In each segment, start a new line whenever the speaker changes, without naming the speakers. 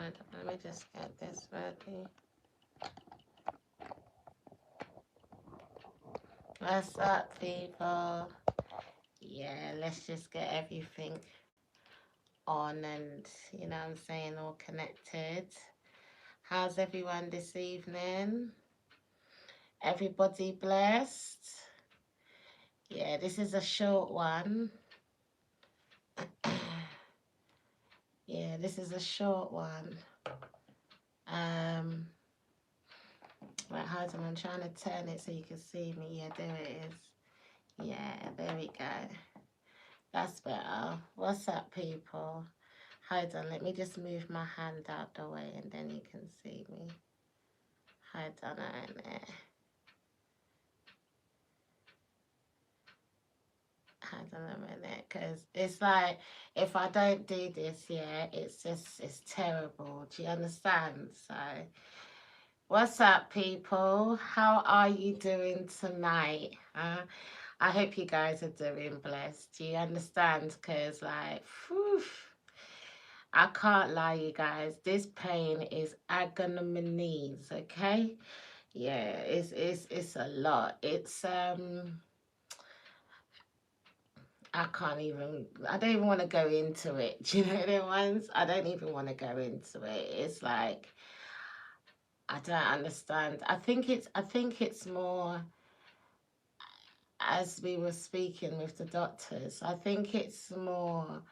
Hold on, let me just get this ready. What's up, people? Yeah, let's just get everything on and, you know what I'm saying, all connected. How's everyone this evening? Everybody blessed? Yeah, this is a short one. Yeah, this is a short one. Um, right, hold on, I'm trying to turn it so you can see me. Yeah, there it is. Yeah, there we go. That's better. What's up, people? Hold on, let me just move my hand out the way and then you can see me. Hold on a minute. Hold on a minute, because it's like, if I don't do this, yeah, it's terrible. Do you understand? So, what's up, people? How are you doing tonight? Huh? I hope you guys are doing blessed. Do you understand? Because, like, whew, I can't lie, you guys. This pain is agony on my knees, okay? Yeah, it's a lot. I don't even want to go into it. Do you know the ones? I don't even want to go into it. It's like, I don't understand. I think it's more, as we were speaking with the doctors, I think it's more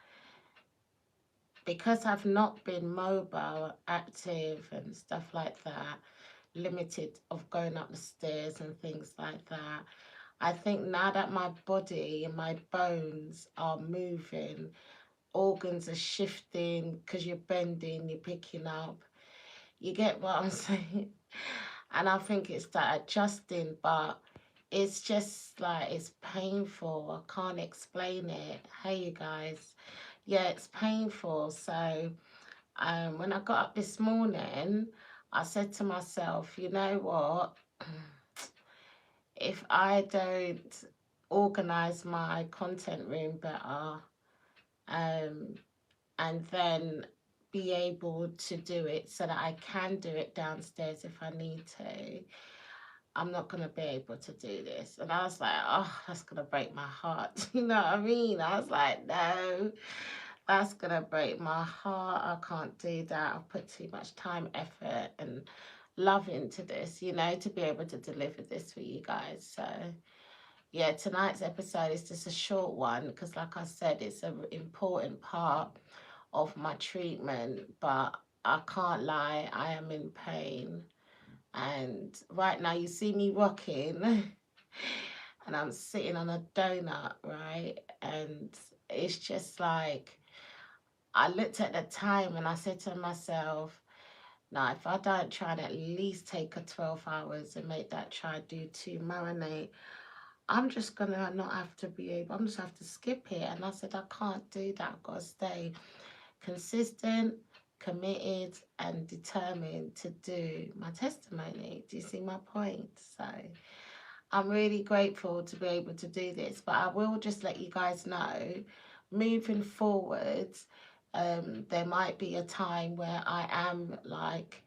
because I've not been mobile, active and stuff like that, limited of going up the stairs and things like that. I think now that my body and my bones are moving, organs are shifting because you're bending, you're picking up. You get what I'm saying? And I think it's that adjusting, but it's just like it's painful. I can't explain it. Hey, you guys. Yeah, it's painful. So when I got up this morning, I said to myself, you know what? If I don't organize my content room better, um, and then be able to do it so that I can do it downstairs if I need to, I'm not going to be able to do this. And I was like, oh, that's going to break my heart. You know what I mean? I was like, no, that's going to break my heart. I can't do that. I've put too much time, effort, and love into this, you know, to be able to deliver this for you guys. So, yeah, tonight's episode is just a short one because, like I said, it's an important part of my treatment, but I can't lie, I am in pain. And right now, you see me rocking, and I'm sitting on a donut, right? And it's just like, I looked at the time and I said to myself, now, if I don't try and at least take a 12 hours and make that try do 2 marinate, I'm just gonna not have to be able, I'm just have to skip it. And I said, I can't do that. I've got to stay consistent, committed, and determined to do my testimony. Do you see my point? So I'm really grateful to be able to do this, but I will just let you guys know, moving forward, there might be a time where I am like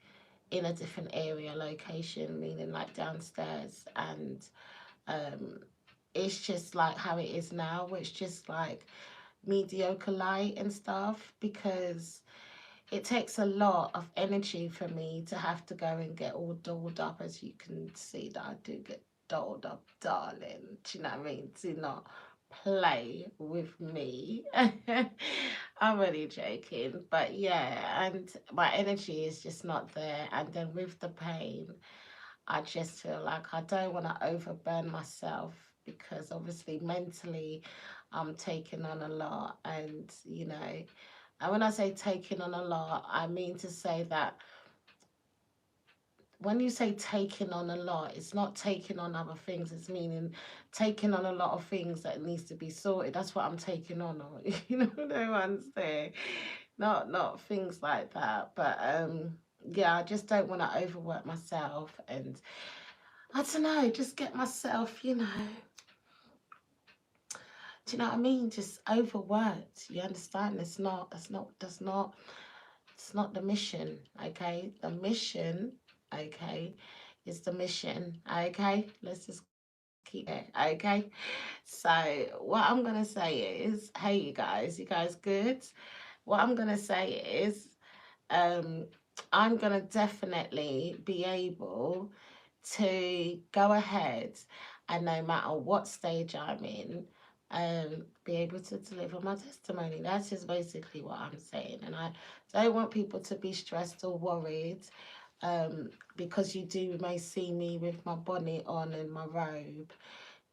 in a different area, location, meaning like downstairs, and um, it's just like how it is now, where it's just like mediocre light and stuff, because it takes a lot of energy for me to have to go and get all dolled up, as you can see that I do get dolled up, darling. Do you know what I mean? Do not play with me. I'm really joking. But yeah, and my energy is just not there. And then with the pain, I just feel like I don't want to overburn myself, because obviously mentally I'm taking on a lot, and you know, and when I say taking on a lot, I mean to say that when you say taking on a lot, it's not taking on other things, it's meaning taking on a lot of things that needs to be sorted. That's what I'm taking on, or you know, no one's there. Not things like that. But yeah, I just don't want to overwork myself, and I don't know, just get myself, you know, do you know what I mean? Just overworked. You understand? It's not, that's not It's not the mission, okay? The mission, okay, is the mission, okay? Let's just keep it there, okay? So what I'm gonna say is, hey, you guys good? What I'm gonna say is, um, I'm gonna definitely be able to go ahead and no matter what stage I'm in, be able to deliver my testimony. That's just basically what I'm saying. And I don't want people to be stressed or worried, because you do may see me with my bonnet on and my robe,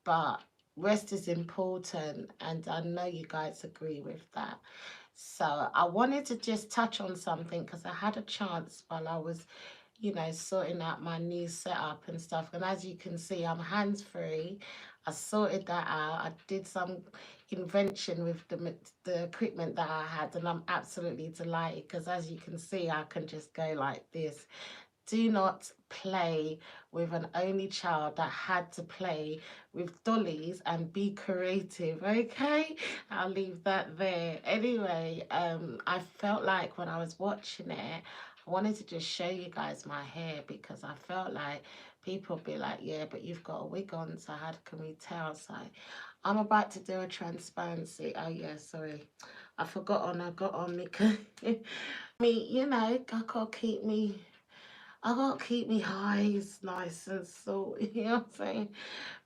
but rest is important, and I know you guys agree with that. So I wanted to just touch on something because I had a chance while I was, sorting out my new setup and stuff. And as you can see, I'm hands free. I sorted that out. I did some invention with the equipment that I had, and I'm absolutely delighted because as you can see, I can just go like this. Do not play with an only child that had to play with dollies and be creative, okay? I'll leave that there. Anyway, I felt like when I was watching it, I wanted to just show you guys my hair because I felt like people be like, yeah, but you've got a wig on, so how can we tell? So I'm about to do a transparency. Oh yeah, sorry. I got on me. Me, I gotta keep me eyes nice and salty, you know what I'm saying?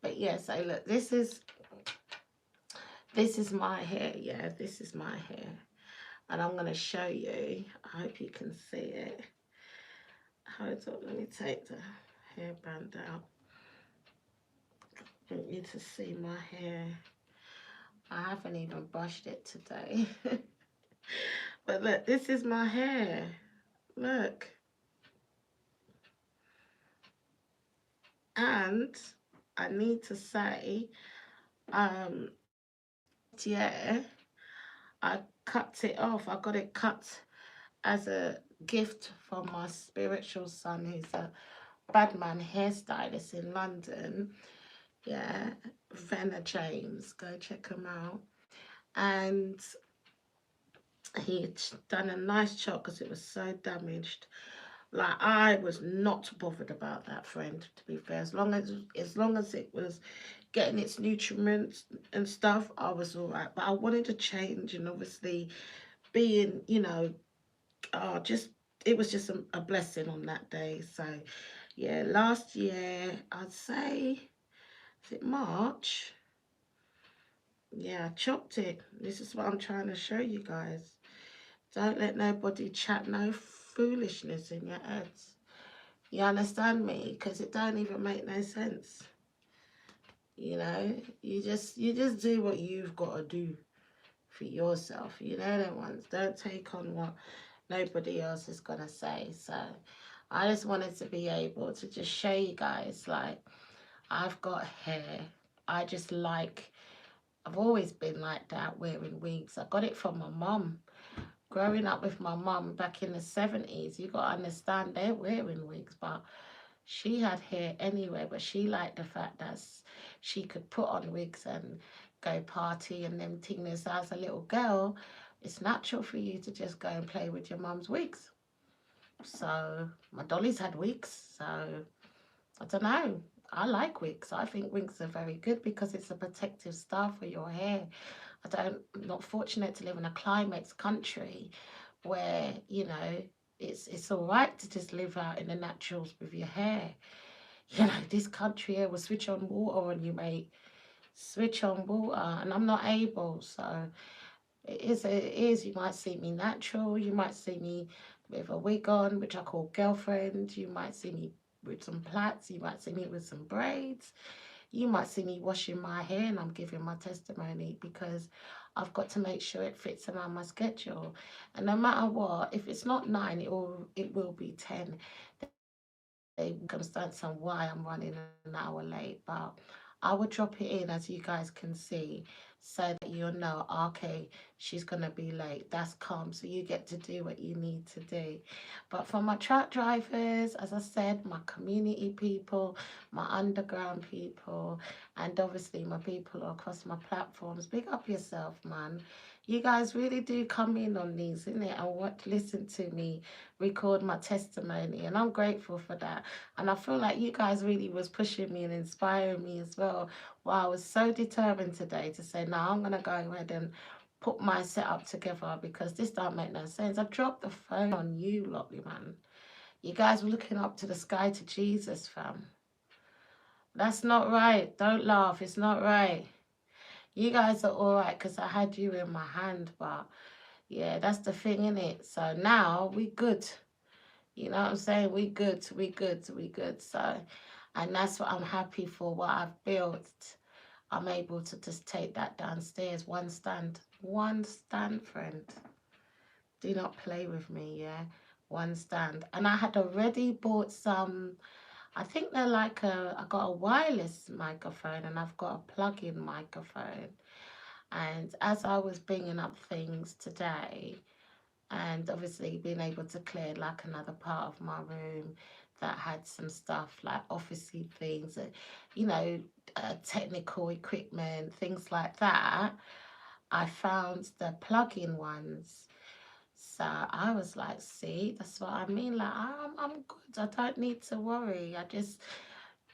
But yeah, so look, this is my hair, yeah, this is my hair. And I'm gonna show you. I hope you can see it. Hold on, let me take the hairband out. I want you to see my hair. I haven't even brushed it today. But look, this is my hair. Look. And I need to say, last year I cut it off. I got it cut as a gift from my spiritual son, who's a badman hairstylist in London. Yeah, Venna James. Go check him out. And he'd done a nice job because it was so damaged. Like I was not bothered about that, friend. To be fair, as long as it was getting its nutrients and stuff, I was all right. But I wanted to change, and obviously being, just it was just a blessing on that day. So yeah, last year I'd say, is it March? Yeah, I chopped it. This is what I'm trying to show you guys. Don't let nobody chat no foolishness in your heads. You understand me? Because it don't even make no sense. You just do what you've got to do for yourself. Them ones. Don't take on what nobody else is gonna say. So I just wanted to be able to just show you guys, like, I've got hair. I just like, I've always been like that, wearing wigs. I got it from my mum. Growing up with my mum back in the 70s, you got to understand they're wearing wigs, but she had hair anyway. But she liked the fact that she could put on wigs and go party and them things. As a little girl, it's natural for you to just go and play with your mum's wigs. So my dollies had wigs, so I don't know. I like wigs. I think wigs are very good because it's a protective style for your hair. I'm not fortunate to live in a climate country where, it's all right to just live out in the naturals with your hair. This country here will switch on water on you, mate. Switch on water, and I'm not able. So it is. You might see me natural. You might see me with a wig on, which I call girlfriend. You might see me with some plaits. You might see me with some braids. You might see me washing my hair, and I'm giving my testimony because I've got to make sure it fits around my schedule. And no matter what, if it's not 9, it will be 10. They circumstance on why I'm running an hour late, but I will drop it in as you guys can see so that you'll know, okay, she's going to be late. That's calm. So you get to do what you need to do. But for my truck drivers, as I said, my community people, my underground people, and obviously my people across my platforms, big up yourself, man. You guys really do come in on these, innit? And what listen to me record my testimony, and I'm grateful for that. And I feel like you guys really was pushing me and inspiring me as well. Well, I was so determined today to say, no, I'm gonna go ahead and put my setup together because this don't make no sense. I dropped the phone on you, Lotley man. You guys were looking up to the sky to Jesus, fam. That's not right. Don't laugh. It's not right. You guys are all right because I had you in my hand, but yeah, that's the thing, innit? So now we good. You know what I'm saying? We good, we good, we good. So, and that's what I'm happy for, what I've built. I'm able to just take that downstairs. One stand, friend. Do not play with me, yeah? One stand. And I had already bought some, I think they're like I got a wireless microphone and I've got a plug-in microphone. And as I was bringing up things today, and obviously being able to clear like another part of my room that had some stuff like officey things, you know, technical equipment, things like that, I found the plug-in ones. So I was like, see, that's what I mean. Like, I'm good. I don't need to worry. I just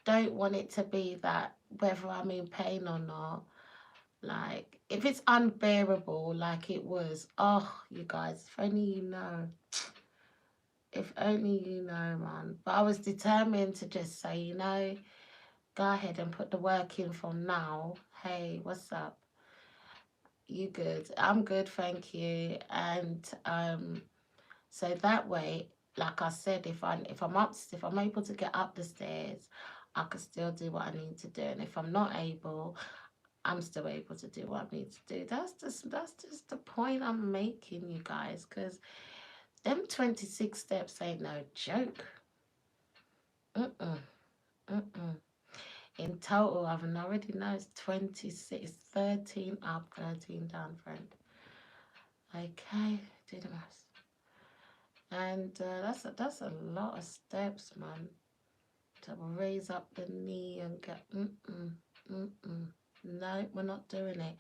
don't want it to be that whether I'm in pain or not. Like, if it's unbearable, like it was, oh, you guys, if only you know. If only you know, man. But I was determined to just say, you know, go ahead and put the work in from now. Hey, what's up? You good? I'm good, thank you. And so that way, like I said, if I'm able to get up the stairs, I can still do what I need to do. And if I'm not able, I'm still able to do what I need to do. That's just the point I'm making, you guys, because them 26 steps ain't no joke. Mm-mm, mm-mm. In total, I've already know it's 26, 13 up, 13 down, friend. Okay, do the maths. And that's a lot of steps, man. To raise up the knee and get, mm-mm. No, we're not doing it.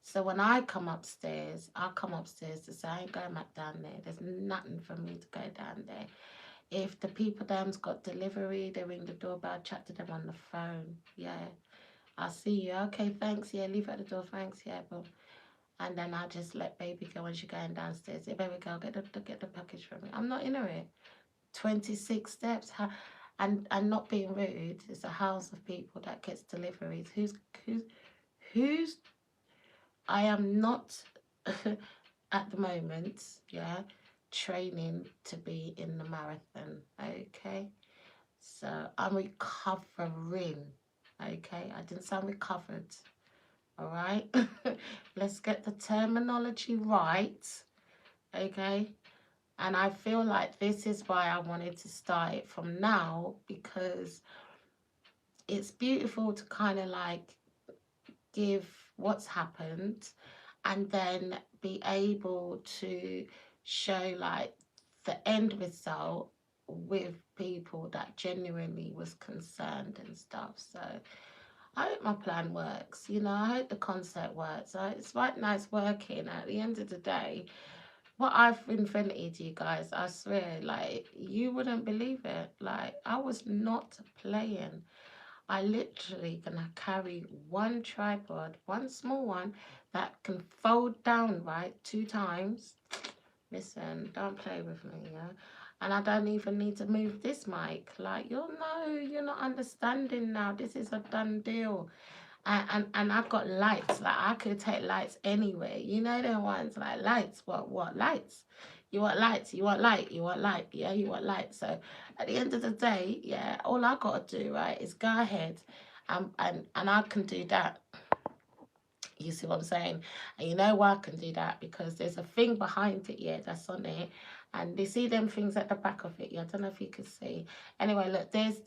So when I come upstairs, I'll come upstairs to say, I ain't going back down there. There's nothing for me to go down there. If the people down's got delivery, they ring the doorbell, chat to them on the phone. Yeah, I'll see you. Okay, thanks. Yeah, leave it at the door. Thanks. Yeah, boom. And then I'll just let baby go when she's going downstairs. Yeah, baby girl, get the package for me. I'm not in it. 26 steps. And not being rude, it's a house of people that gets deliveries. Who's I am not at the moment, yeah, training to be in the marathon. Okay. So I'm recovering. Okay. I didn't sound recovered. All right. Let's get the terminology right. Okay. And I feel like this is why I wanted to start it from now, because it's beautiful to kind of like give what's happened and then be able to show like the end result with people that genuinely was concerned and stuff. So I hope my plan works. You know, I hope the concept works. It's right now it's working. At the end of the day, what I've invented, you guys, I swear, like, you wouldn't believe it. Like, I was not playing. I literally gonna carry one tripod, one small one that can fold down, right, 2 times. Listen, don't play with me, yeah? And I don't even need to move this mic. Like, you're not understanding now. This is a done deal. And I've got lights. Like, I could take lights anywhere. You know the ones like lights. What lights? You want lights? You want light? You want light? Yeah, you want light. So at the end of the day, yeah, all I got to do, right, is go ahead and I can do that. You see what I'm saying? And you know why I can do that? Because there's a thing behind it, yeah, that's on it. And you see them things at the back of it. Yeah, I don't know if you can see. Anyway, look, there's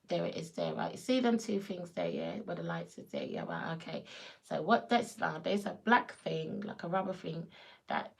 there it is there, right? You see them 2 things there, yeah, where the lights is there, yeah, right, okay. So what that's now, there's a black thing, like a rubber thing, that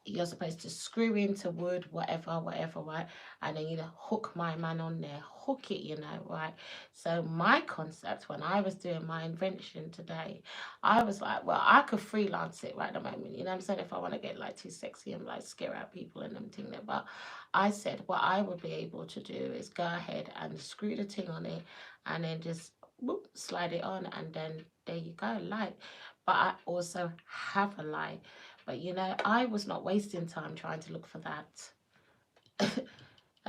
you're supposed to screw into wood, whatever, right? And then you know, hook my man on there, hook it, you know, right? So my concept when I was doing my invention today, I was like, well, I could freelance it right at the moment, you know what I'm saying? If I want to get like too sexy and like scare out people and everything there. But I said what I would be able to do is go ahead and screw the thing on it and then just whoop, slide it on, and then there you go, light. But I also have a light. But you know, I was not wasting time trying to look for that.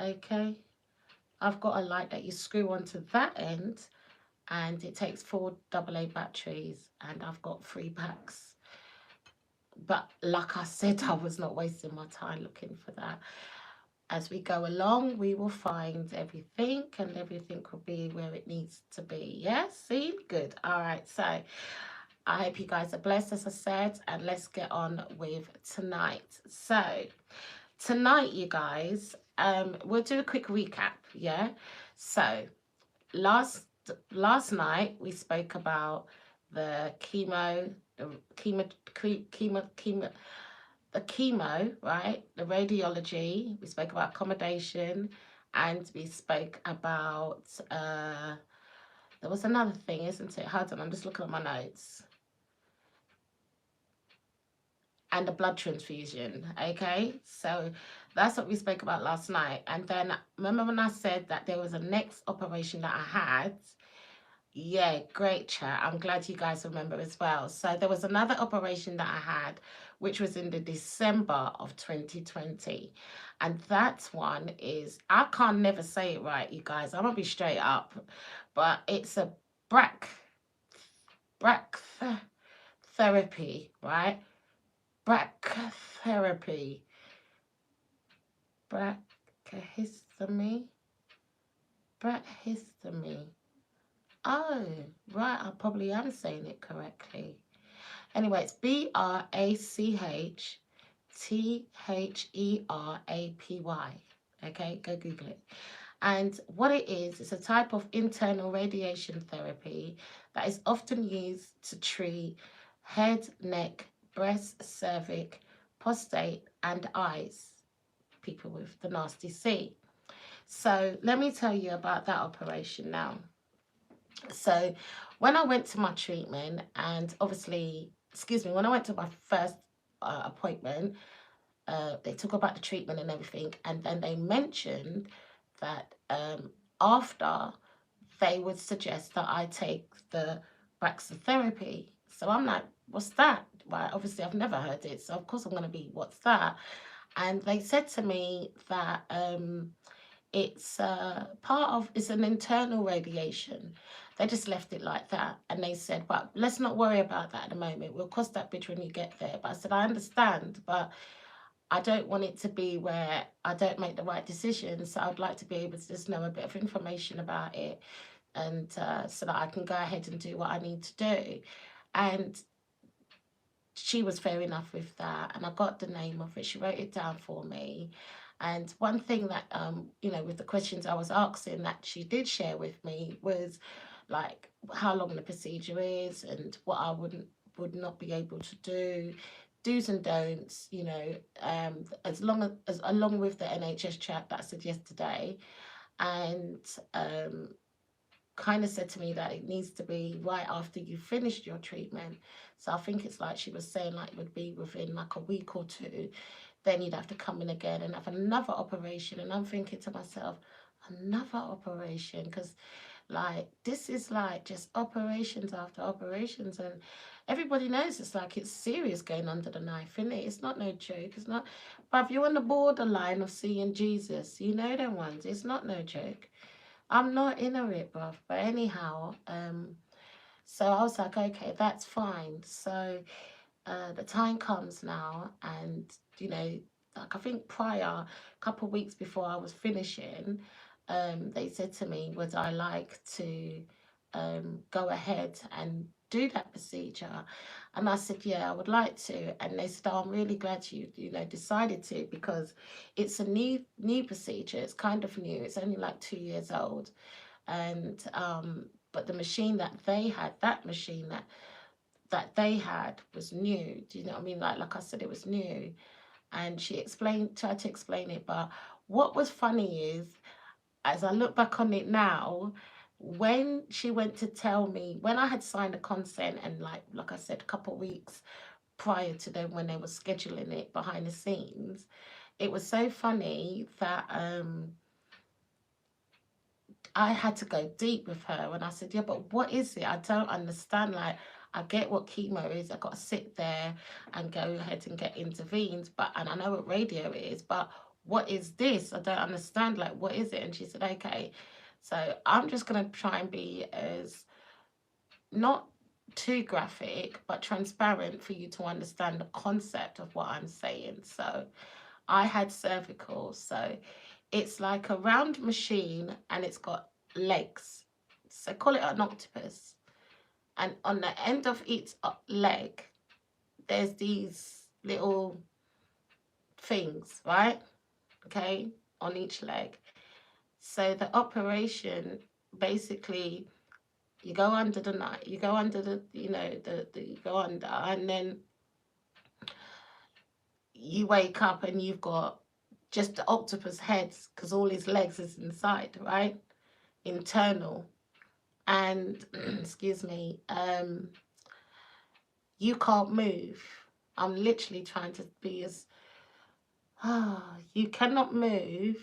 Okay, I've got a light that you screw onto that end, and it takes 4 AA batteries, and I've got 3 packs. But like I said, I was not wasting my time looking for that. As we go along, we will find everything, and everything will be where it needs to be. Yeah, see? Good. All right, so I hope you guys are blessed, as I said, and let's get on with tonight. So, tonight, you guys, we'll do a quick recap. Yeah. So, last last night we spoke about the chemo, right? The radiology. We spoke about accommodation, and we spoke about there was another thing, isn't it? Hold on, I'm just looking at my notes. And the blood transfusion. Okay, so that's what we spoke about last night. And then remember when I said that there was a next operation that I had? Yeah, great chat. I'm glad you guys remember as well. So there was another operation that I had, which was in the December of 2020. And that one is, I can't never say it right, you guys. I'm gonna be straight up. But it's a brack therapy, right? Brachytherapy. Brachyhistamine. Brachyhistamine. Oh, right. I probably am saying it correctly. Anyway, it's BRACHTHERAPY. Okay, go Google it. And what it is, it's a type of internal radiation therapy that is often used to treat head, neck, breast, cervix, prostate, and eyes, people with the nasty C. So let me tell you about that operation now. So when I went to my treatment, and obviously, excuse me, when I went to my first appointment, they talk about the treatment and everything, and then they mentioned that after they would suggest that I take the brachytherapy. So I'm like, what's that? Well, obviously I've never heard it, so of course I'm going to be, what's that? And they said to me that it's it's an internal radiation. They just left it like that, and they said, but let's not worry about that at the moment. We'll cross that bridge when you get there. But I said, I understand, but I don't want it to be where I don't make the right decision. So I'd like to be able to just know a bit of information about it, and so that I can go ahead and do what I need to do. And she was fair enough with that, and I got the name of it. She wrote it down for me. And one thing that you know, with the questions I was asking, that she did share with me was like how long the procedure is and what I would not be able to do, do's and don'ts, you know, as long as along with the NHS chat that I said yesterday. And kind of said to me that it needs to be right after you finished your treatment. So I think it's like she was saying, like it would be within like a week or two. Then you'd have to come in again and have another operation. And I'm thinking to myself, another operation? Because like this is like just operations after operations, and everybody knows it's like it's serious going under the knife, isn't it? It's not no joke. It's not. But if you're on the borderline of seeing Jesus, you know them ones. It's not no joke. I'm not in a it, bruv. But anyhow, so I was like, okay, that's fine. So the time comes now, and you know, like I think prior, a couple of weeks before I was finishing, they said to me, would I like to go ahead and do that procedure? And I said, yeah, I would like to. And they said, oh, I'm really glad you know decided to, because it's a new procedure. It's kind of new. It's only like 2 years old, and but the machine that they had, that machine that they had was new. Do you know what I mean? Like I said, it was new. and she tried to explain it. But what was funny is, as I look back on it now, when she went to tell me, when I had signed a consent, and like I said, a couple of weeks prior to them when they were scheduling it behind the scenes, it was so funny that I had to go deep with her, and I said, yeah, but what is it? I don't understand. Like, I get what chemo is. I got to sit there and go ahead and get intervened, and I know what radio is, but what is this? I don't understand. Like, what is it? And she said, okay, so I'm just going to try and be as not too graphic, but transparent for you to understand the concept of what I'm saying. So I had cervical. So it's like a round machine and it's got legs. So call it an octopus. And on the end of each leg, there's these little things, right? Okay, on each leg. So the operation, basically, you go under the night, you go under the, you go under, and then you wake up and you've got just the octopus heads because all his legs is inside, right? Internal. And excuse me, you can't move. I'm literally trying to be as you cannot move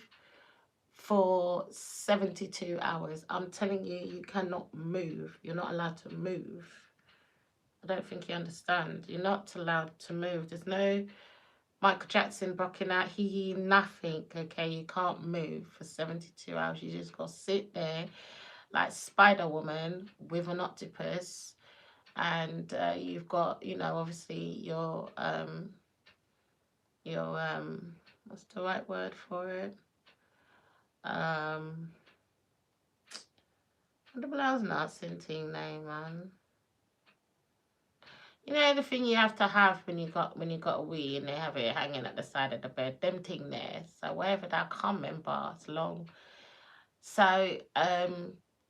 for 72 hours. I'm telling you, you cannot move. You're not allowed to move. I don't think you understand. You're not allowed to move. There's no Michael Jackson rocking out, nothing, okay? You can't move for 72 hours. You just got to sit there like Spider Woman with an octopus. And you've got, obviously your what's the right word for it? What the hell's nursing team name, man? You know the thing you have to have when you got a wee and they have it hanging at the side of the bed, them thing there. So whatever that, I can't remember. It's long. So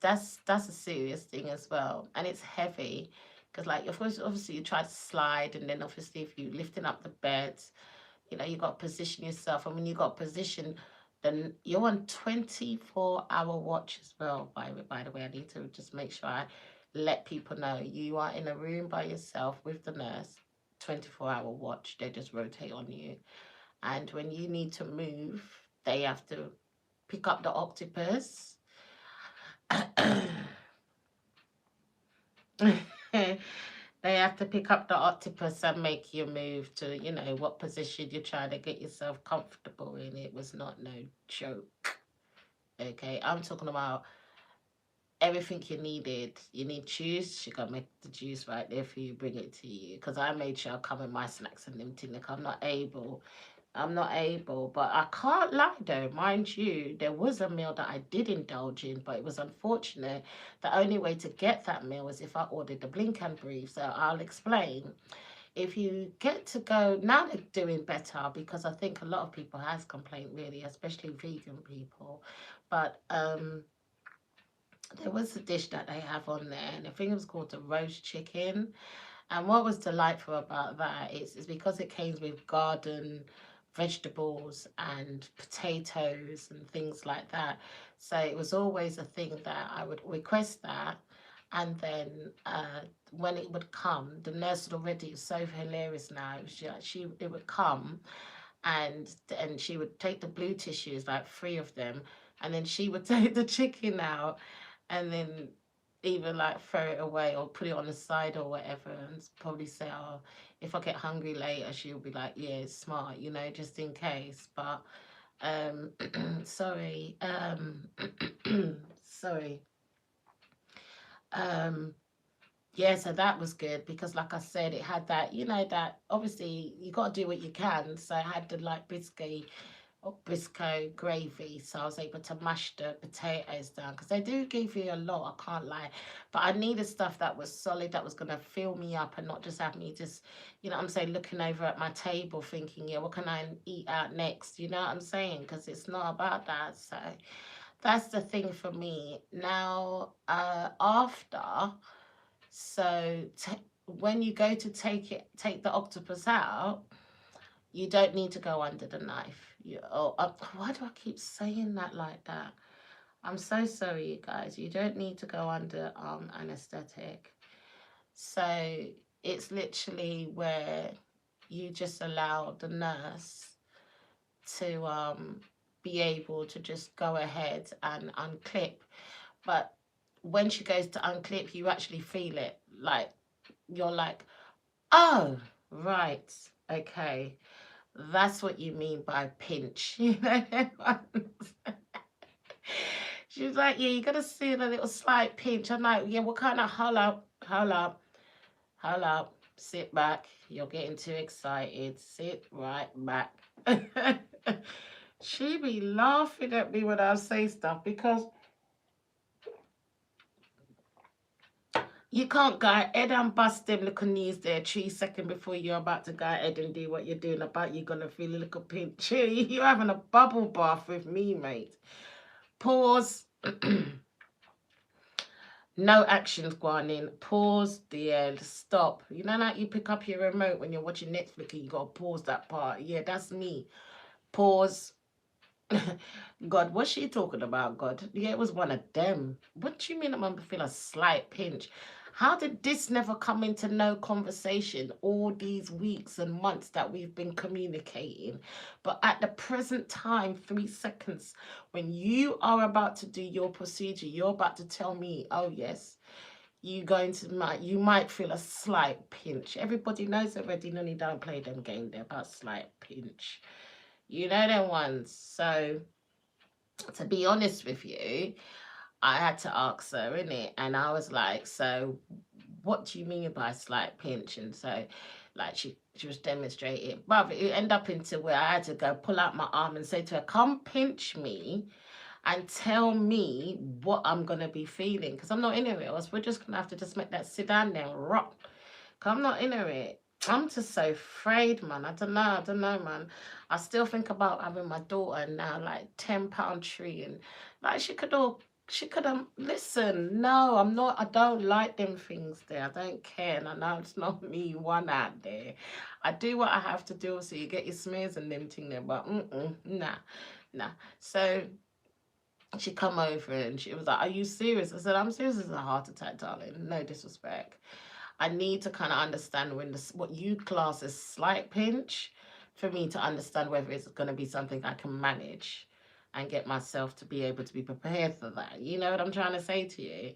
that's a serious thing as well, and it's heavy because like of course obviously you try to slide, and then obviously if you lifting up the bed, you got to position yourself, and when you got position, then you're on 24-hour watch as well. By the way, I need to just make sure I let people know you are in a room by yourself with the nurse, 24-hour watch. They just rotate on you, and when you need to move, they have to pick up the octopus. They have to pick up the octopus and make you move to, what position you're trying to get yourself comfortable in. It was not no joke. Okay, I'm talking about everything you needed. You need juice, she got to make the juice right there for you, bring it to you. Because I made sure I come with my snacks and them things. Like, I'm not able, but I can't lie though, mind you, there was a meal that I did indulge in, but it was unfortunate. The only way to get that meal was if I ordered the blink and brief. So I'll explain. If you get to go, now they're doing better because I think a lot of people has complained really, especially vegan people. But there was a dish that they have on there, and I think it was called the roast chicken. And what was delightful about that is because it came with garden vegetables and potatoes and things like that. So it was always a thing that I would request that. And then when it would come, the nurse had already, it's so hilarious now. It would come, and she would take the blue tissues, like 3 of them, and then she would take the chicken out, and then either like throw it away or put it on the side or whatever, and probably say, oh, if I get hungry later, she'll be like, yeah, it's smart, just in case. But sorry, sorry. um yeah, so that was good because, like I said, it had that, that obviously you got to do what you can. So I had the like Briscoe gravy, so I was able to mash the potatoes down because they do give you a lot, I can't lie. But I needed stuff that was solid, that was going to fill me up and not just have me just, what I'm saying, looking over at my table thinking, yeah, what can I eat out next? You know what I'm saying? Because it's not about that. So that's the thing for me. Now, after, so when you go to take the octopus out, You don't need to go under the knife. Why do I keep saying that like that? I'm so sorry, you guys. You don't need to go under anesthetic. So it's literally where you just allow the nurse to be able to just go ahead and unclip. But when she goes to unclip, you actually feel it. Like, you're like, oh, right, okay. That's what you mean by pinch. You know? She was like, yeah, you gotta see the little slight pinch. I'm like, yeah, what kind of hold up, sit back. You're getting too excited. Sit right back. She be laughing at me when I say stuff because you can't go ahead and bust them little knees there 3 seconds before you're about to go ahead and do what you're doing about you're gonna feel a little pinch. You're having a bubble bath with me, mate. Pause. No actions going in. Pause the end. Stop. You know, like you pick up your remote when you're watching Netflix and you gotta pause that part. Yeah, that's me. Pause. God, what's she talking about, God? Yeah, it was one of them. What do you mean I'm going to feel a slight pinch? How did this never come into no conversation all these weeks and months that we've been communicating? But at the present time, 3 seconds, when you are about to do your procedure, you're about to tell me, oh yes, you might feel a slight pinch. Everybody knows already, Nonny, don't play them game there about slight pinch. You know them ones. So to be honest with you, I had to ask her, innit? And I was like, so what do you mean by slight pinch? And so like she was demonstrating. But it ended up into where I had to go pull out my arm and say to her, come pinch me and tell me what I'm gonna be feeling. Because I'm not in it, else we're just gonna have to just make that sit down there and rock. Cause I'm not in it. I'm just so afraid, man. I don't know, man. I still think about having my daughter now, like £10 tree, and like she could have listen. No, I'm not. I don't like them things there. I don't care, and I know it's not me one out there. I do what I have to do, so you get your smears and them thing there, but nah, nah. So she come over and she was like, "Are you serious?" I said, "I'm serious as a heart attack, darling. No disrespect." I need to kind of understand when what you class as slight pinch for me to understand whether it's going to be something I can manage and get myself to be able to be prepared for that. You know what I'm trying to say to you?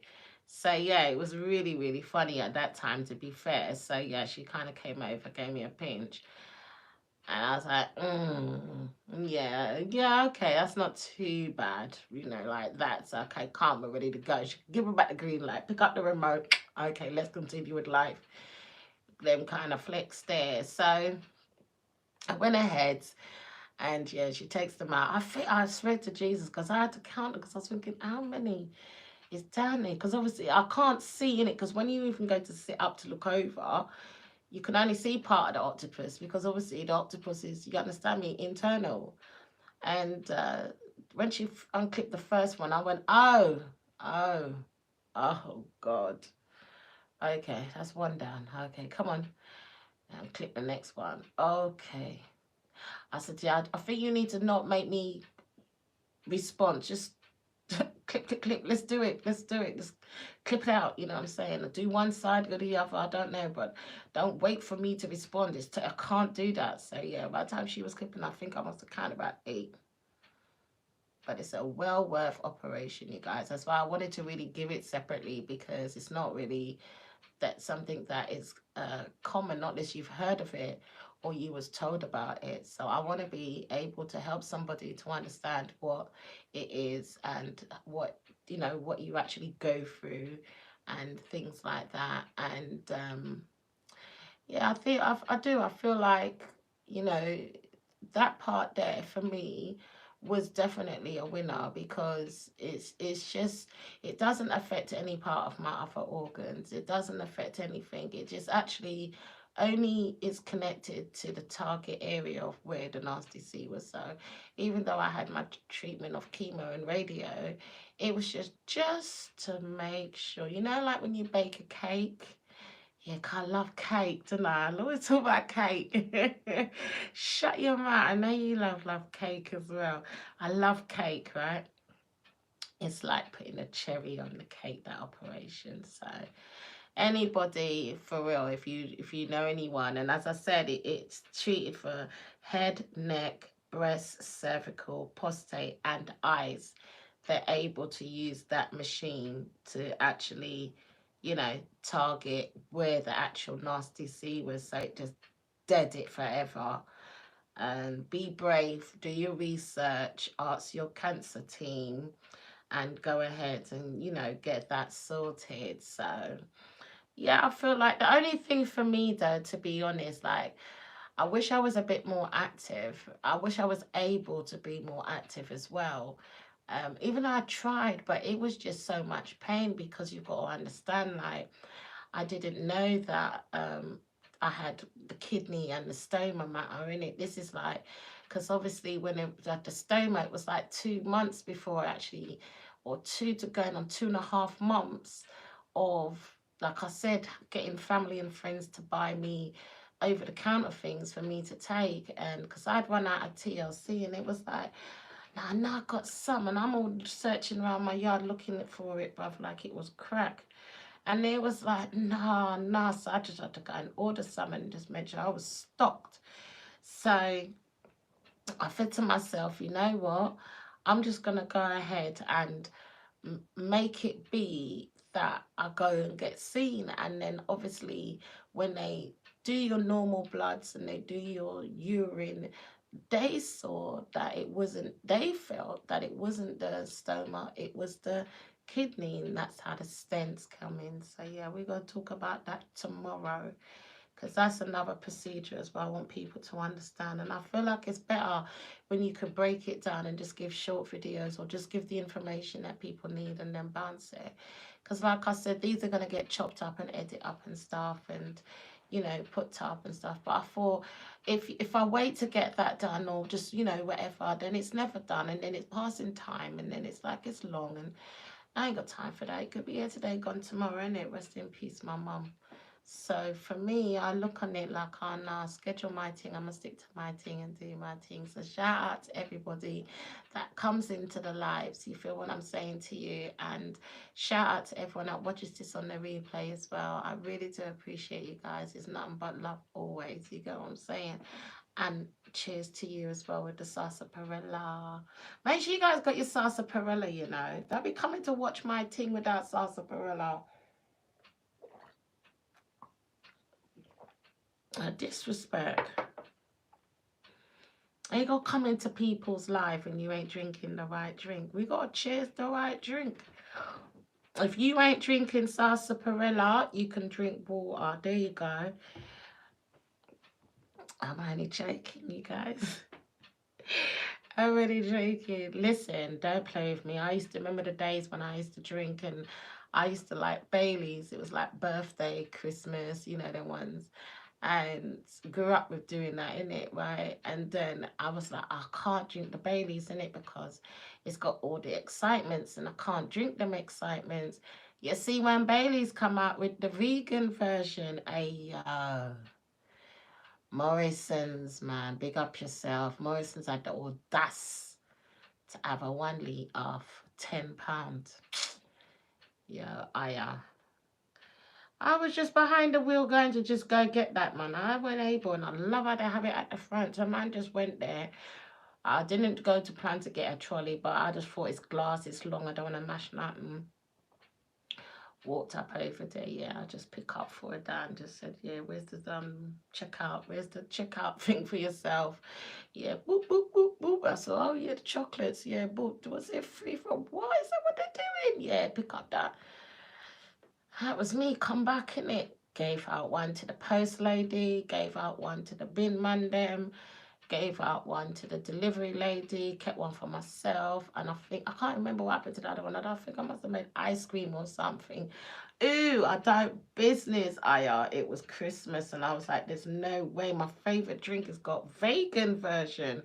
So yeah, it was really, really funny at that time, to be fair. So yeah, she kind of came over, gave me a pinch. And I was like, yeah, yeah, okay, that's not too bad. You know, like that's okay, calm, we're ready to go. She give her back the green light, pick up the remote. Okay, let's continue with life. Them kind of flex there. So I went ahead and yeah, she takes them out. I swear to Jesus, because I had to count it because I was thinking, how many is down there? Because obviously I can't see in it because when you even go to sit up to look over, you can only see part of the octopus because obviously the octopus is, you understand me, internal. And when she unclipped the first one, I went, oh, oh, God. Okay, that's one down. Okay, come on. And click the next one. Okay. I said, yeah, I think you need to not make me respond. Just click, click, click. Let's do it. Let's do it. Just clip it out. You know what I'm saying? Do one side, go the other. I don't know, but don't wait for me to respond. I can't do that. So yeah, by the time she was clipping, I think I must have counted about 8. But it's a well worth operation, you guys. That's why I wanted to really give it separately, because it's not really something that is common, not unless you've heard of it or you was told about it. So I want to be able to help somebody to understand what it is and what, you know, what you actually go through and things like that. And yeah, I feel like, you know, that part there for me was definitely a winner, because it's just, it doesn't affect any part of my other organs. It doesn't affect anything. It just actually only is connected to the target area of where the nasty C was. So even though I had my treatment of chemo and radio, it was just to make sure, you know, like when you bake a cake, Yeah, 'cause I love cake, don't I? I always talk about cake. Shut your mouth. I know you love cake as well. I love cake, right? It's like putting a cherry on the cake, that operation. So anybody for real, if you know anyone, and as I said, it's treated for head, neck, breast, cervical, prostate, and eyes. They're able to use that machine to actually, target where the actual nasty C was, so it just dead it forever. And be brave, do your research, ask your cancer team, and go ahead and get that sorted. So yeah, I feel like the only thing for me, though, to be honest, like, I wish I was a bit more active. I wish I was able to be more active as well. Even though I tried, but it was just so much pain, because you've got to understand, like, I didn't know that I had the kidney and the stoma matter in it. This is like, because obviously when it was at the stoma, it was like 2 months before actually, or two to going on 2.5 months of, like I said, getting family and friends to buy me over the counter things for me to take. And because I'd run out of TLC, and it was like, now I got some, and I'm all searching around my yard looking for it, bruv, like it was crack. And they was like, nah, nah. So I just had to go and order some and just make sure I was stocked. So I said to myself, you know what? I'm just going to go ahead and make it be that I go and get seen. And then obviously, when they do your normal bloods and they do your urine, they saw that it wasn't, they felt that it wasn't the stoma, it was the kidney, and that's how the stents come in. So yeah, we're going to talk about that tomorrow, because that's another procedure as well. I want people to understand, and I feel like it's better when you could break it down and just give short videos, or just give the information that people need and then bounce it. Because like I said, these are going to get chopped up and edit up and stuff, and put up and stuff. But I thought, if I wait to get that done, or just whatever, then it's never done, and then it's passing time, and then it's like it's long, and I ain't got time for that. It could be here today, gone tomorrow, innit? Rest in peace, my mum. So for me, I look on it like, oh no, schedule my thing. I'm gonna stick to my thing and do my thing. So shout out to everybody that comes into the lives. You feel what I'm saying to you? And shout out to everyone that watches this on the replay as well. I really do appreciate you guys. It's nothing but love always. You get what I'm saying? And cheers to you as well with the sarsaparilla. Make sure you guys got your sarsaparilla, Don't be coming to watch my thing without sarsaparilla. Disrespect. Ain't gonna come into people's life and you ain't drinking the right drink. We gotta cheers the right drink. If you ain't drinking sarsaparilla, you can drink water. There you go. I'm only joking, you guys. I'm really joking. Listen, don't play with me. I used to remember the days when I used to drink, and I used to like Baileys. It was like birthday, Christmas, the ones. And grew up with doing that in it, right? And then I was like, I can't drink the Baileys in it because it's got all the excitements, and I can't drink them excitements. You see, when Baileys come out with the vegan version, Morrison's, man, big up yourself. Morrison's had the audace to have a 1 litre of £10. Yeah, I was just behind the wheel going to just go get that, man. I went able, and I love how they have it at the front. So man just went there. I didn't go to plan to get a trolley, but I just thought it's glass, it's long, I don't want to mash nothing. Walked up over there, yeah, I just pick up for it and just said, yeah, where's the checkout? Where's the checkout thing for yourself? Yeah, boop, boop, boop, boop. I said, oh yeah, the chocolates, yeah, boop. Was it free from what? Is that what they're doing? Yeah, pick up that. That was me, come back in it. Gave out one to the post lady, gave out one to the bin man them, gave out one to the delivery lady, kept one for myself, and I can't remember what happened to the other one. I don't think I must have made ice cream or something. Ooh, I don't business. It was Christmas, and I was like, there's no way. My favorite drink has got vegan version.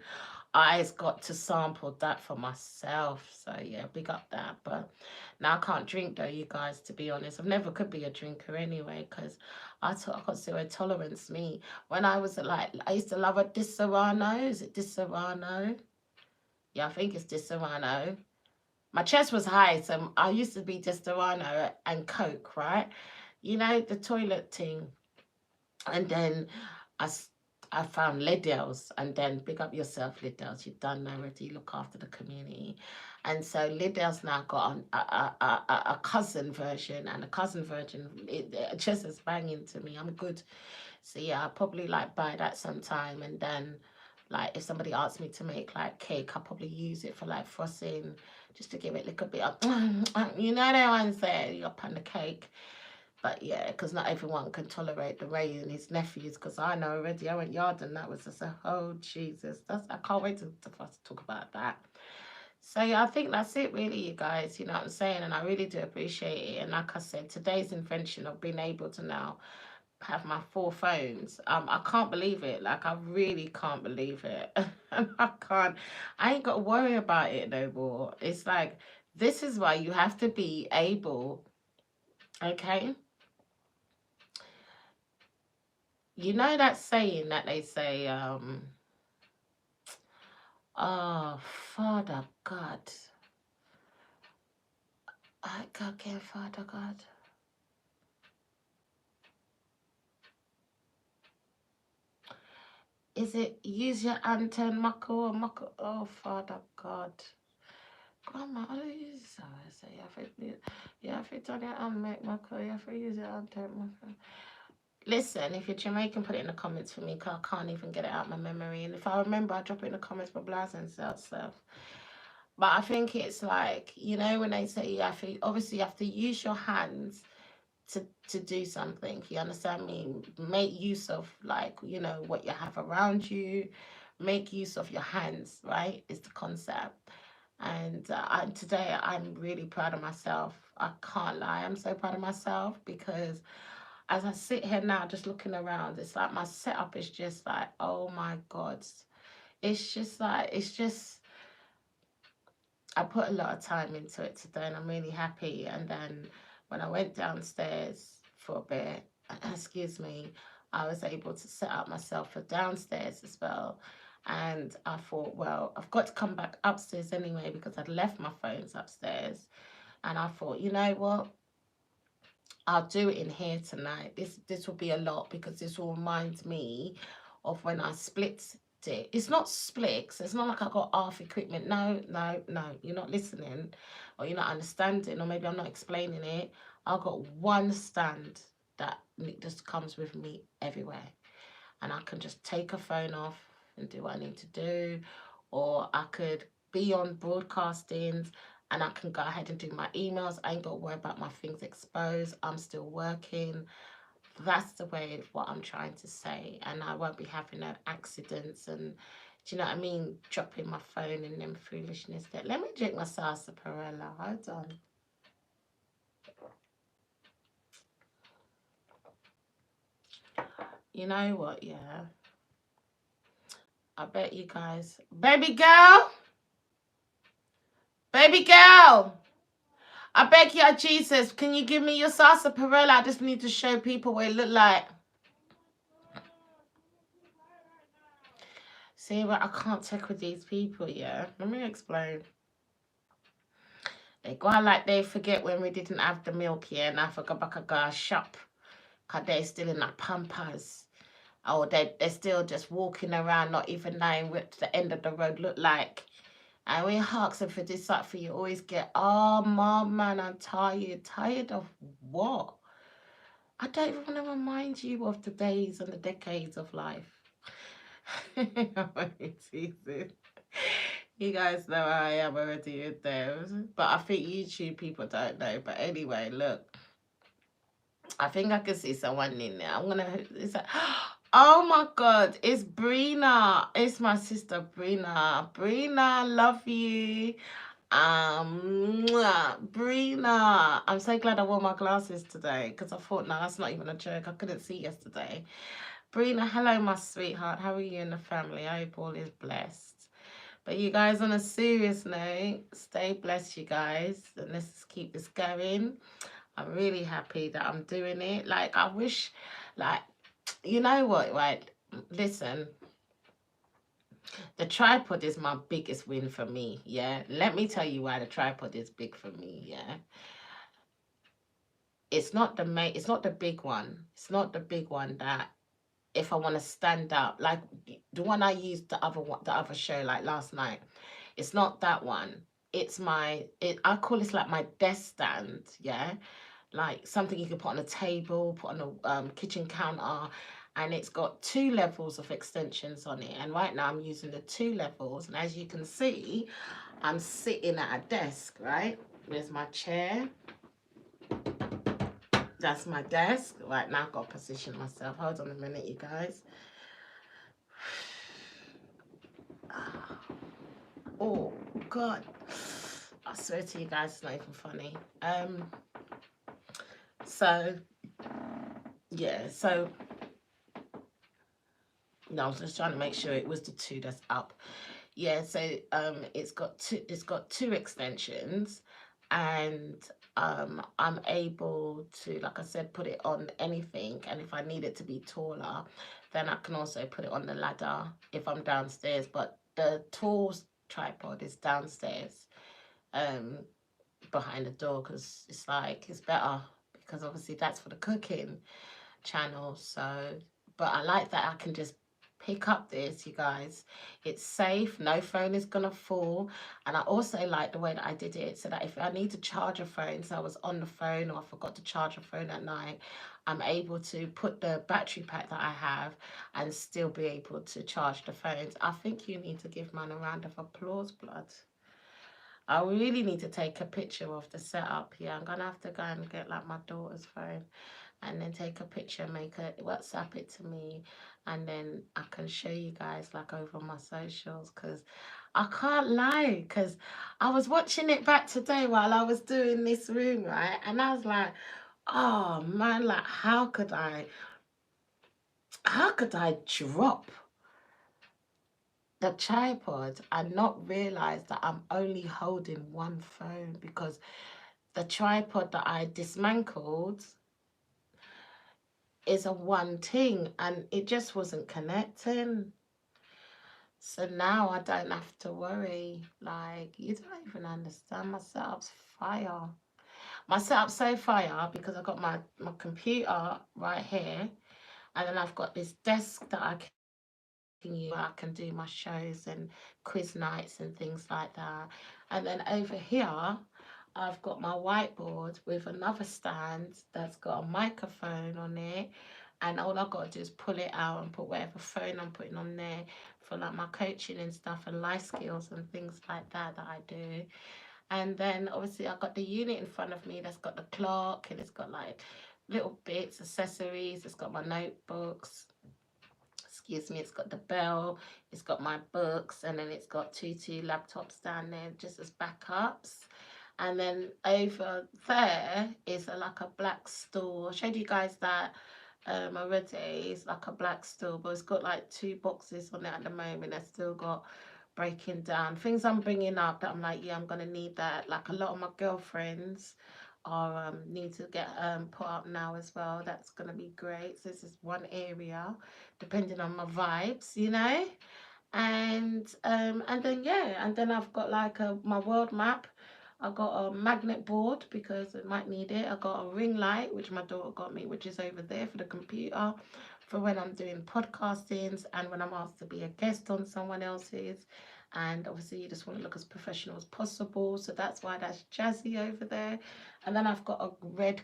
I got to sample that for myself. So yeah, big up that. But now I can't drink though, you guys, to be honest. I've never could be a drinker anyway, because I got zero tolerance. Me, when I was like, I used to love a Di Serrano. Is it Di Serrano? Yeah, I think it's Di Serrano. My chest was high, so I used to be Di Serrano and Coke, right? You know, the toilet thing. And then I, I found Liddell's, and then big up yourself, Liddell's. You've done already, look after the community. And so Liddell's now got a cousin version, and a cousin version, it just is banging to me. I'm good. So yeah, I'll probably like buy that sometime, and then like if somebody asks me to make like cake, I'll probably use it for like frosting, just to give it a little bit of, you know that one say, up on the cake. But yeah, because not everyone can tolerate the Ray and his nephews. Because I know already, I went yard and that was just a oh Jesus. I can't wait for us to talk about that. So yeah, I think that's it really, you guys. You know what I'm saying? And I really do appreciate it. And like I said, today's invention of being able to now have my 4 phones. I can't believe it. Like I really can't believe it. And I ain't got to worry about it no more. It's like this is why you have to be able, okay? You know that saying that they say, oh, Father God. I can't get Father God. Is it use your antenna, muckle or muckle? Oh, Father God. Grandma, I don't use it. I say, you have to turn it on, make muckle. You have to use your antenna, muckle. Listen, if you're Jamaican, put it in the comments for me, because I can't even get it out of my memory. And if I remember, I'll drop it in the comments for Blaz and stuff. But I think it's like, you know, when they say you have to, obviously you have to use your hands to do something. You understand me? Make use of like, you know, what you have around you. Make use of your hands, right? Is the concept. And today I'm really proud of myself. I can't lie. I'm so proud of myself because as I sit here now, just looking around, it's like my setup is just like, oh my God. It's just like, it's just, I put a lot of time into it today and I'm really happy. And then when I went downstairs for a bit, excuse me, I was able to set up myself for downstairs as well. And I thought, well, I've got to come back upstairs anyway because I'd left my phones upstairs. And I thought, you know what? I'll do it in here tonight. This will be a lot because this will remind me of when I split it. It's not splits. It's not like I got half equipment. No, no, no. You're not listening or you're not understanding or maybe I'm not explaining it. I've got one stand that just comes with me everywhere. And I can just take a phone off and do what I need to do. Or I could be on broadcastings and I can go ahead and do my emails. I ain't got to worry about my things exposed. I'm still working. That's the way of what I'm trying to say. And I won't be having no accidents and, do you know what I mean? Dropping my phone and them foolishness. Let me drink my sarsaparilla. Hold on. You know what, yeah. I bet you guys. Baby girl! Baby girl! I beg you, Jesus, can you give me your sarsaparilla? I just need to show people what it look like. See, but I can't take with these people, yeah? Let me explain. They go on like they forget when we didn't have the milk, yeah? And I forgot back at go shop. Because they're still in that Pampers. Or they're still just walking around, not even knowing what the end of the road look like. And when you ask them for this, that for you always get, oh, mom, man, I'm tired. Tired of what? I don't even want to remind you of the days and the decades of life. You guys know how I am already with those. But I think YouTube people don't know. But anyway, look. I think I can see someone in there. I'm going to... It's like, oh my God. It's Brina. It's my sister Brina. Brina, love you. Brina, I'm so glad I wore my glasses today because I thought, no, that's not even a joke. I couldn't see yesterday. Brina, hello, my sweetheart. How are you and the family? I hope all is blessed. But you guys, on a serious note, stay blessed, you guys, and let's just keep this going. I'm really happy that I'm doing it. Like, I wish, like, you know what, right? Listen, the tripod is my biggest win for me, yeah? Let me tell you why the tripod is big for me, yeah? It's not the big one. It's not the big one that if I want to stand up, like the one I used the other show, like last night. It's not that one. I call this like my desk stand, yeah? Like something you can put on a table, put on a kitchen counter, and it's got 2 levels of extensions on it. And right now I'm using the 2 levels, and as you can see, I'm sitting at a desk, right? There's my chair. That's my desk. Right now I've got to position myself. Hold on a minute, you guys. Oh God. I swear to you guys, it's not even funny. So yeah, so no, I was just trying to make sure it was the 2 that's up. Yeah, so it's got two extensions, and I'm able to, like I said, put it on anything, and if I need it to be taller, then I can also put it on the ladder if I'm downstairs. But the tall tripod is downstairs, um, behind the door, because it's better, because obviously that's for the cooking channel. So, but I like that I can just pick up this, you guys. It's safe, no phone is gonna fall. And I also like the way that I did it, so that if I need to charge a phone, so I was on the phone or I forgot to charge a phone at night, I'm able to put the battery pack that I have and still be able to charge the phones. I think you need to give man a round of applause, blood. I really need to take a picture of the setup here. I'm gonna have to go and get like my daughter's phone and then take a picture, make a WhatsApp it to me, and then I can show you guys like over my socials, because I can't lie, because I was watching it back today while I was doing this room, right? And I was like, oh man, like how could I drop the tripod and not realize that I'm only holding one phone, because the tripod that I dismantled is a one ting and it just wasn't connecting. So now I don't have to worry. Like, you don't even understand. My setup's fire. My setup's so fire because I got my computer right here, and then I've got this desk that I can use where I can do my shows and quiz nights and things like that. And then over here, I've got my whiteboard with another stand that's got a microphone on it. And all I've got to do is pull it out and put whatever phone I'm putting on there for like my coaching and stuff and life skills and things like that I do. And then obviously I've got the unit in front of me that's got the clock, and it's got like little bits, accessories. It's got my notebooks, excuse me, it's got the bell, it's got my books, and then it's got two laptops down there just as backups. And then over there is like a black stool. I showed you guys that already. It's like a black stool, but it's got like 2 boxes on it at the moment. I've still got breaking down things I'm bringing up that I'm like, yeah, I'm gonna need that. Like a lot of my girlfriends are need to get put up now as well. That's gonna be great. So this is one area depending on my vibes, you know. And then yeah, and then I've got like my world map. I got a magnet board because I might need it. I got a ring light which my daughter got me, which is over there for the computer, for when I'm doing podcastings and when I'm asked to be a guest on someone else's. And obviously you just want to look as professional as possible, so that's why that's jazzy over there. And then I've got a red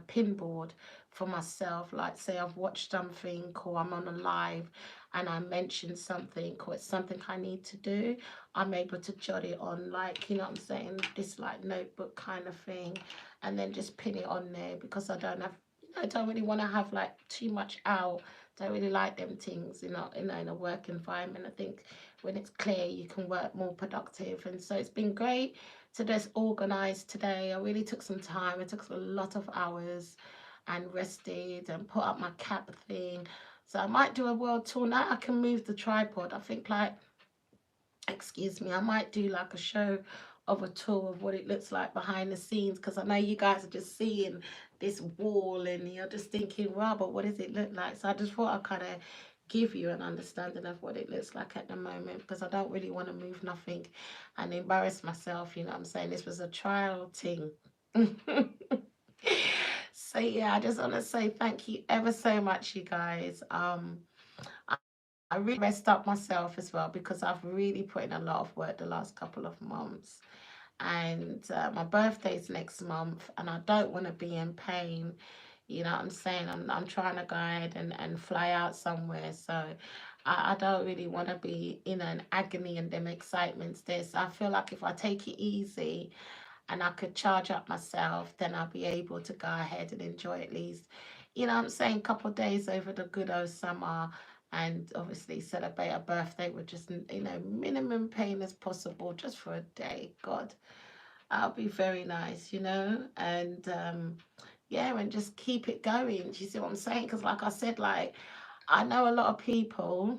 pin board for myself, like say I've watched something or I'm on a live and I mention something or it's something I need to do, I'm able to jot it on, like, you know what I'm saying, this like notebook kind of thing, and then just pin it on there, because I don't have, I don't really want to have like too much out. Don't really like them things, in a work environment. I think when it's clear, you can work more productive. And so it's been great to just organize today. I really took some time. It took a lot of hours and rested and put up my cap thing. So I might do a world tour now. I can move the tripod. I think like excuse me, I might do like a show of a tour of what it looks like behind the scenes, because I know you guys are just seeing this wall and you're just thinking, wow, but what does it look like? So I just thought I'd kind of give you an understanding of what it looks like at the moment, because I don't really want to move nothing and embarrass myself, you know what I'm saying? This was a trial thing. So yeah, I just want to say thank you ever so much, you guys. I really rest up myself as well, because I've really put in a lot of work the last couple of months. And my birthday's next month, and I don't want to be in pain. You know what I'm saying? I'm trying to go ahead and fly out somewhere. So I don't really want to be in an agony and them excitements there. So I feel like if I take it easy and I could charge up myself, then I'll be able to go ahead and enjoy at least, you know what I'm saying, a couple of days over the good old summer, and obviously celebrate a birthday with just, you know, minimum pain as possible, just for a day. God, that'll be very nice, you know, and yeah, and just keep it going. Do you see what I'm saying? Because like I said, like, I know a lot of people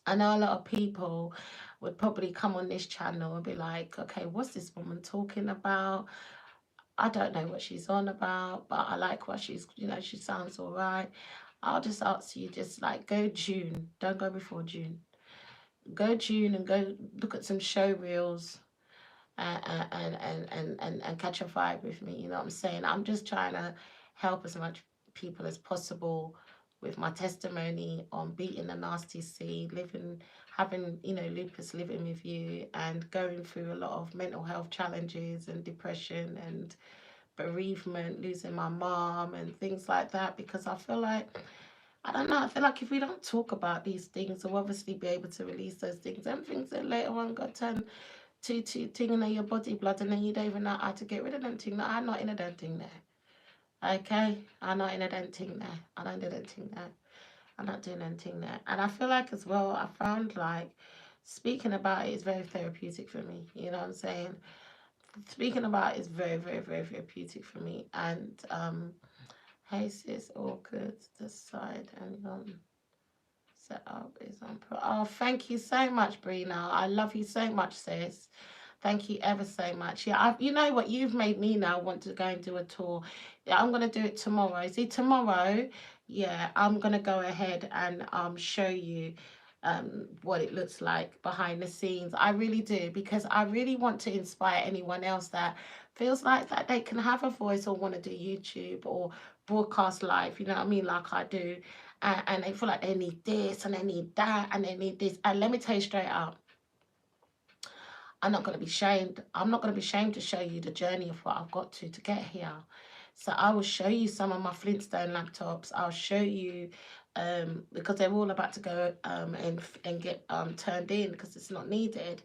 I know a lot of people would probably come on this channel and be like, okay, what's this woman talking about? I don't know what she's on about, but I like what she's, you know, she sounds all right. I'll just ask you, just like, go June. Don't go before June. Go June and go look at some show reels, and catch a vibe with me. You know what I'm saying? I'm just trying to help as much people as possible with my testimony on beating the nasty sea, living, having, you know, lupus, living with you, and going through a lot of mental health challenges and depression and bereavement, losing my mom and things like that. Because I feel like, I don't know, I feel like if we don't talk about these things, we'll obviously be able to release those things, and things that later on got turned to thing in your body blood, and then you don't even know how to get rid of them thing. No, I'm not in a damn thing there. Okay? I'm not in a damn thing there. I don't do that thing there. I'm not doing anything there. And I feel like as well, I found like speaking about it is very therapeutic for me. You know what I'm saying? Speaking about it is very, very, very therapeutic for me. And hey sis, all good. This side and set up is on pro. Oh, thank you so much, Brina. I love you so much, sis. Thank you ever so much. Yeah, you know what? You've made me now want to go and do a tour. Yeah, I'm gonna do it tomorrow. See, tomorrow, yeah, I'm gonna go ahead and show you what it looks like behind the scenes. I really do, because I really want to inspire anyone else that feels like that they can have a voice or want to do YouTube or broadcast live. You know what I mean? Like I do, and they feel like they need this and they need that and they need this. And let me tell you straight up, I'm not going to be shamed. I'm not going to be ashamed to show you the journey of what I've got to get here. So I will show you some of my Flintstone laptops. I'll show you, because they're all about to go and get turned in because it's not needed.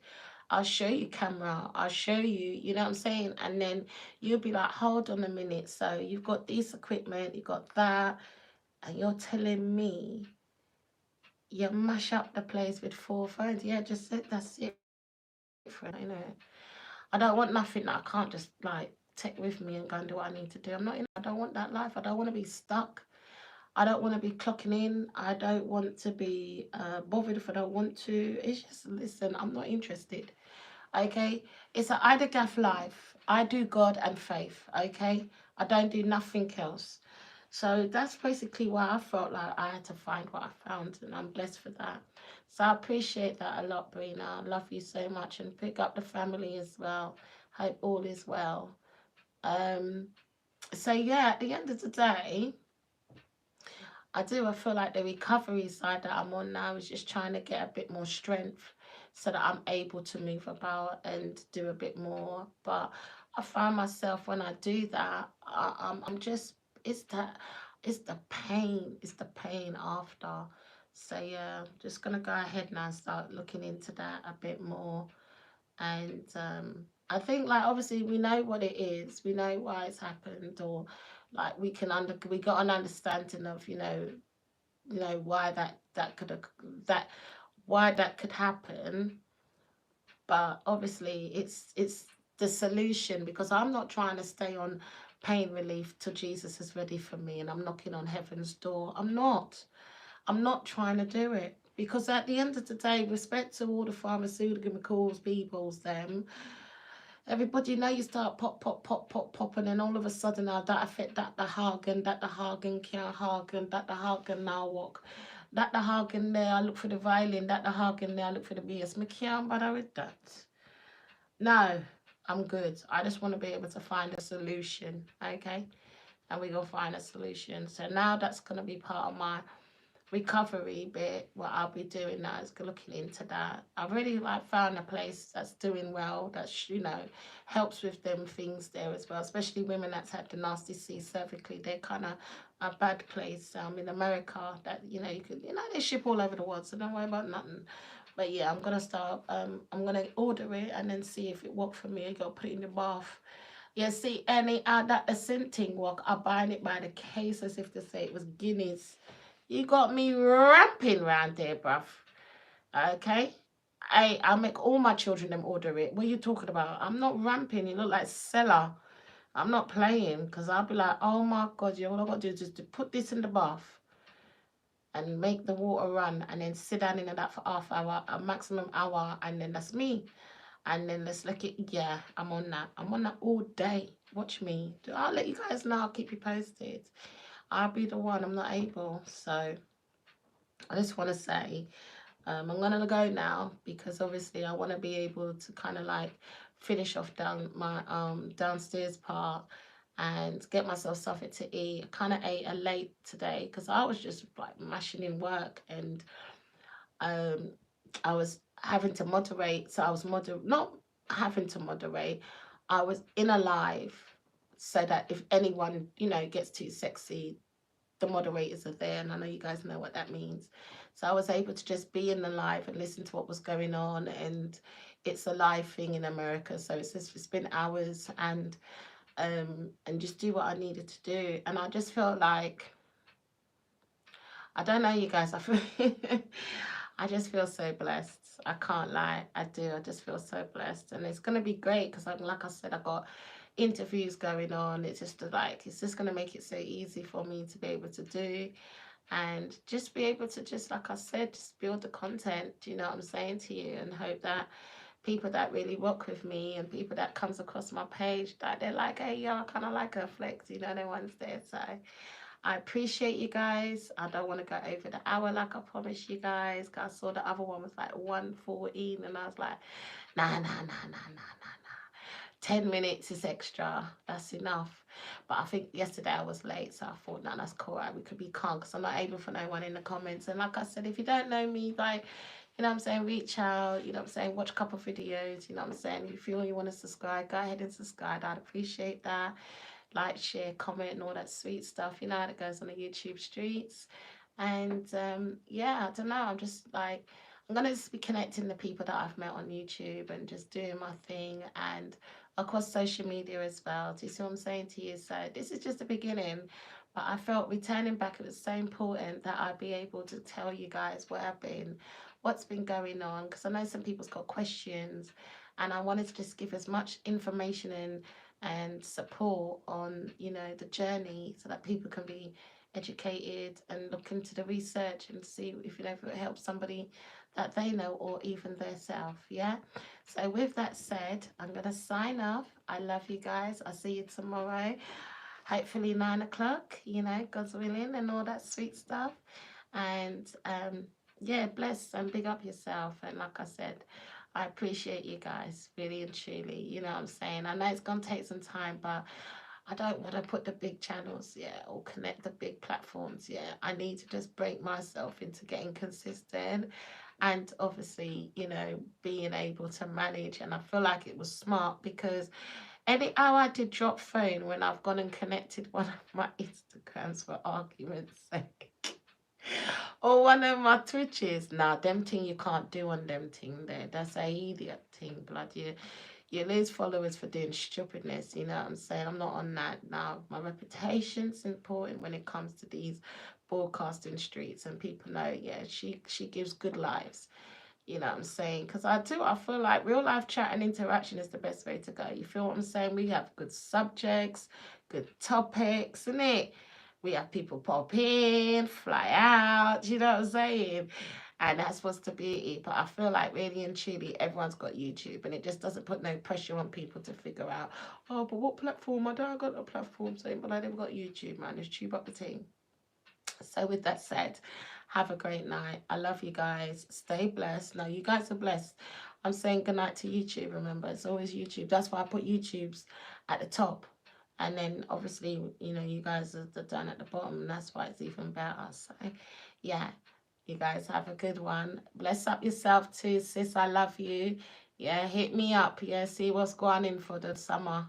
I'll show you camera. I'll show you, you know what I'm saying? And then you'll be like, hold on a minute. So you've got this equipment, you got that, and you're telling me you mash up the place with 4 phones. Yeah, just that's it, friend. I know. I don't want nothing that I can't just like take with me and go and do what I need to do. I'm not in. I don't want that life. I don't want to be stuck. I don't want to be clocking in. I don't want to be bothered if I don't want to. It's just, listen, I'm not interested. Okay, it's an Ida Gaff life. I do God and faith. Okay, I don't do nothing else. So that's basically why I felt like I had to find what I found, and I'm blessed for that. So I appreciate that a lot, Brina. I love you so much, and pick up the family as well. Hope all is well. Um, so yeah, at the end of the day, I do. I feel like the recovery side that I'm on now is just trying to get a bit more strength so that I'm able to move about and do a bit more. But I find myself when I do that, I'm just, it's that, it's the pain after. So yeah, I'm just gonna go ahead now and start looking into that a bit more. And I think like obviously we know what it is, we know why it's happened, or like we got an understanding of, why that why that could happen. But obviously it's the solution, because I'm not trying to stay on pain relief till Jesus is ready for me and I'm knocking on heaven's door. I'm not trying to do it. Because at the end of the day, respect to all the pharmaceuticals, peoples, them, everybody know you start pop, pop, pop, pop, pop, and then all of a sudden now that affect that the Hagen, can't Hagen, that the Hagen now walk. That the Hagen there, I look for the violin, that the Hagen there, I look for the BS. Me can't bother with that. No, I'm good. I just want to be able to find a solution, okay? And we're gonna find a solution. So now that's gonna be part of my recovery bit. What I'll be doing now is looking into that. I've really like found a place that's doing well, that's, you know, helps with them things there as well, especially women that's had the nasty C cervically. They're kind of a bad place in America that, you know, you could, you know, they ship all over the world, so don't worry about nothing. But yeah, I'm gonna start I'm gonna order it and then see if it works for me. I gotta put it in the bath. Yeah, see, any that ascending work, I'm buying it by the case as if to say it was Guinness. You got me ramping round there, bruv. Okay? I make all my children them order it. What are you talking about? I'm not ramping. You look like Seller. I'm not playing because I'll be like, oh my God, all I got to do is just to put this in the bath and make the water run and then sit down in that for half hour, a maximum hour, and then that's me. And then let's look at, yeah, I'm on that. I'm on that all day. Watch me. I'll let you guys know. I'll keep you posted. I'll be the one. I'm not able. So I just want to say, I'm going to go now because obviously I want to be able to kind of like finish off down my downstairs part and get myself something to eat. I kind of ate a late today because I was just like mashing in work and I was having to moderate. So I was not having to moderate. I was in a live so that if anyone, you know, gets too sexy, the moderators are there, and I know you guys know what that means. So I was able to just be in the live and listen to what was going on, and it's a live thing in America, so it's been hours, and just do what I needed to do, and I just felt like I don't know, you guys. I feel I just feel so blessed. I can't lie. I do. I just feel so blessed, and it's gonna be great because, like I said, I got interviews going on. It's just like it's just gonna make it so easy for me to be able to do, and just be able to just like I said, just build the content. You know what I'm saying to you, and hope that people that really work with me and people that comes across my page that they're like, hey, yeah, I kind of like her flex. You know, no one's there, so. I appreciate you guys. I don't want to go over the hour like I promised you guys. Cause I saw the other one was like 1:14 and I was like, nah, nah, nah, nah, nah, nah, nah. 10 minutes is extra. That's enough. But I think yesterday I was late, so I thought, no, that's cool. Right? We could be calm because I'm not able for no one in the comments. And like I said, if you don't know me, like, you know what I'm saying, reach out, you know what I'm saying, watch a couple of videos, you know what I'm saying. If you feel you want to subscribe, go ahead and subscribe. I'd appreciate that. Like, share, comment, and all that sweet stuff, you know, that goes on the YouTube streets. And yeah, I don't know. I'm just like, I'm going to just be connecting the people that I've met on YouTube and just doing my thing and across social media as well. Do you see what I'm saying to you? So this is just the beginning. But I felt returning back, it was so important that I'd be able to tell you guys where I've been, what's been going on, because I know some people's got questions and I wanted to just give as much information and support on, you know, the journey so that people can be educated and look into the research and see if, you know, if it helps somebody that they know or even themselves. Yeah. So with that said, I'm gonna sign off. I love you guys. I'll see you tomorrow. Hopefully 9 o'clock, you know, God's willing and all that sweet stuff. And yeah, bless and big up yourself. And like I said, I appreciate you guys, really and truly. You know what I'm saying? I know it's going to take some time, but I don't want to put the big channels, yeah, or connect the big platforms, yeah. I need to just break myself into getting consistent and obviously, you know, being able to manage. And I feel like it was smart because how I did drop phone when I've gone and connected one of my Instagrams for argument's sake. Or one of my Twitches. Nah, them thing you can't do on them thing there. That's a idiot thing, blood. You lose followers for doing stupidness, you know what I'm saying? I'm not on that now. My reputation's important when it comes to these broadcasting streets, and people know, yeah, she gives good lives. You know what I'm saying? Because I feel like real life chat and interaction is the best way to go. You feel what I'm saying? We have good subjects, good topics, isn't it? We have people pop in, fly out, you know what I'm saying? And that's what's the beauty. But I feel like really and truly everyone's got YouTube, and it just doesn't put no pressure on people to figure out, oh, but what platform? I don't got a platform saying, but I never got YouTube, man. Just tube up the team. So with that said, have a great night. I love you guys. Stay blessed. No, you guys are blessed. I'm saying goodnight to YouTube. Remember, it's always YouTube. That's why I put YouTube's at the top. And then obviously, you know, you guys are down at the bottom, and that's why it's even better. So yeah, you guys have a good one. Bless up yourself too, sis. I love you. Yeah, hit me up. Yeah, see what's going in for the summer.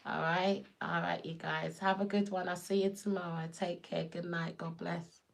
All right. All right, you guys. Have a good one. I'll see you tomorrow. Take care. Good night. God bless.